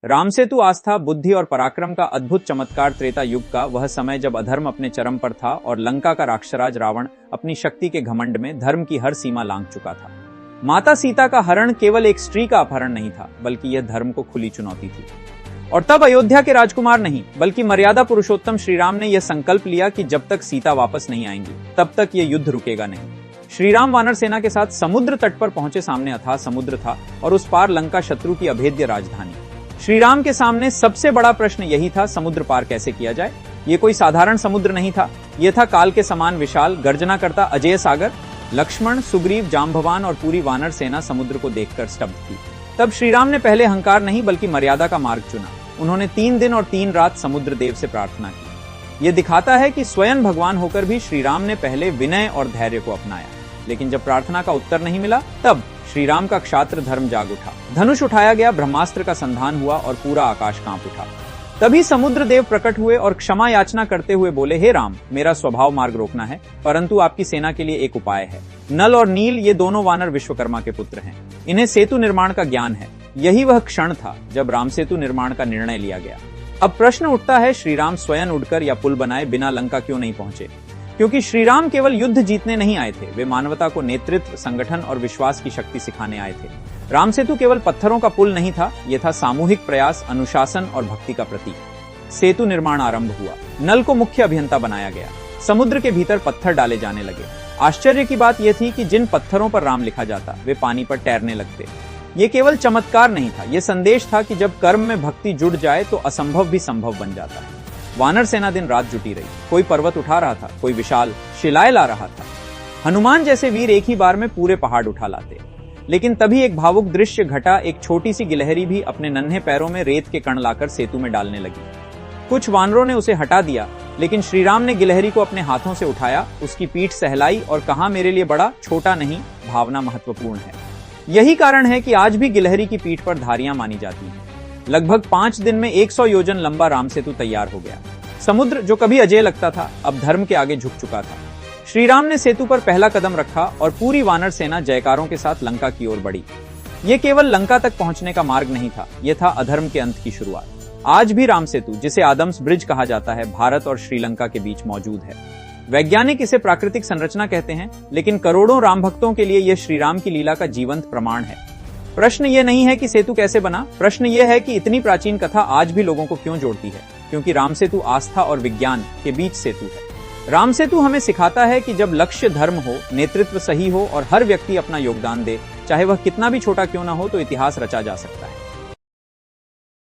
रामसेतु आस्था, बुद्धि और पराक्रम का अद्भुत चमत्कार। त्रेता युग का वह समय जब अधर्म अपने चरम पर था और लंका का राक्षसराज रावण अपनी शक्ति के घमंड में धर्म की हर सीमा लांघ चुका था। माता सीता का हरण केवल एक स्त्री का अपहरण नहीं था, बल्कि यह धर्म को खुली चुनौती थी। और तब अयोध्या के राजकुमार नहीं, बल्कि मर्यादा पुरुषोत्तम श्रीराम ने यह संकल्प लिया कि जब तक सीता वापस नहीं आएंगी तब तक यह युद्ध रुकेगा नहीं। श्रीराम वानर सेना के साथ समुद्र तट पर पहुंचे। सामने अथाह समुद्र था और उस पार लंका, शत्रु की अभेद्य राजधानी। श्रीराम के सामने सबसे बड़ा प्रश्न यही था, समुद्र पार कैसे किया जाए। ये कोई साधारण समुद्र नहीं था, यह था काल के समान विशाल, गर्जना करता अजेय सागर। लक्ष्मण, सुग्रीव, जाम्बवान और पूरी वानर सेना समुद्र को देखकर स्तब्ध थी। तब श्रीराम ने पहले अहंकार नहीं बल्कि मर्यादा का मार्ग चुना। उन्होंने 3 दिन और 3 रात समुद्र देव से प्रार्थना की। यह दिखाता है कि स्वयं भगवान होकर भी श्रीराम ने पहले विनय और धैर्य को अपनाया। लेकिन जब प्रार्थना का उत्तर नहीं मिला, तब श्रीराम का क्षात्र धर्म जाग उठा। धनुष उठाया गया, ब्रह्मास्त्र का संधान हुआ और पूरा आकाश कांप उठा। तभी समुद्र देव प्रकट हुए और क्षमा याचना करते हुए बोले, हे राम, मेरा स्वभाव मार्ग रोकना है, परंतु आपकी सेना के लिए एक उपाय है। नल और नील ये दोनों वानर विश्वकर्मा के पुत्र हैं। इन्हें सेतु निर्माण का ज्ञान है। यही वह क्षण था जब राम सेतु निर्माण का निर्णय लिया गया। अब प्रश्न उठता है, श्रीराम स्वयं उड़कर या पुल बनाए बिना लंका क्यों नहीं पहुंचे? क्योंकि श्रीराम केवल युद्ध जीतने नहीं आए थे, वे मानवता को नेतृत्व, संगठन और विश्वास की शक्ति सिखाने आए थे। राम सेतु केवल पत्थरों का पुल नहीं था, यह था सामूहिक प्रयास, अनुशासन और भक्ति का प्रतीक। सेतु निर्माण आरंभ हुआ। नल को मुख्य अभियंता बनाया गया। समुद्र के भीतर पत्थर डाले जाने लगे। आश्चर्य की बात यह थी कि जिन पत्थरों पर राम लिखा जाता, वे पानी पर तैरने लगते। ये केवल चमत्कार नहीं था, यह संदेश था कि जब कर्म में भक्ति जुड़ जाए तो असंभव भी संभव बन जाता है। वानर सेना दिन रात जुटी रही। कोई पर्वत उठा रहा था, कोई विशाल शिलाएं ला रहा था। हनुमान जैसे वीर एक ही बार में पूरे पहाड़ उठा लाते। लेकिन तभी एक भावुक दृश्य घटा। एक छोटी सी गिलहरी भी अपने नन्हे पैरों में रेत के कण लाकर सेतु में डालने लगी। कुछ वानरों ने उसे हटा दिया, लेकिन श्रीराम ने गिलहरी को अपने हाथों से उठाया, उसकी पीठ सहलाई और कहा, मेरे लिए बड़ा, छोटा नहीं, भावना महत्वपूर्ण है। यही कारण है कि आज भी गिलहरी की पीठ पर धारियां मानी जाती हैं। लगभग 5 दिन में 100 योजन लंबा राम सेतु तैयार हो गया। समुद्र जो कभी अजेय लगता था, अब धर्म के आगे झुक चुका था। श्रीराम ने सेतु पर पहला कदम रखा और पूरी वानर सेना जयकारों के साथ लंका की ओर बढ़ी। यह केवल लंका तक पहुंचने का मार्ग नहीं था, यह था अधर्म के अंत की शुरुआत। आज भी राम सेतु, जिसे आदम्स ब्रिज कहा जाता है, भारत और श्रीलंका के बीच मौजूद है। वैज्ञानिक इसे प्राकृतिक संरचना कहते हैं, लेकिन करोड़ों राम भक्तों के लिए यह श्रीराम की लीला का जीवंत प्रमाण है। प्रश्न यह नहीं है कि सेतु कैसे बना, प्रश्न यह है कि इतनी प्राचीन कथा आज भी लोगों को क्यों जोड़ती है। क्योंकि राम सेतु आस्था और विज्ञान के बीच सेतु है। राम सेतु हमें सिखाता है कि जब लक्ष्य धर्म हो, नेतृत्व सही हो और हर व्यक्ति अपना योगदान दे, चाहे वह कितना भी छोटा क्यों ना हो, तो इतिहास रचा जा सकता है।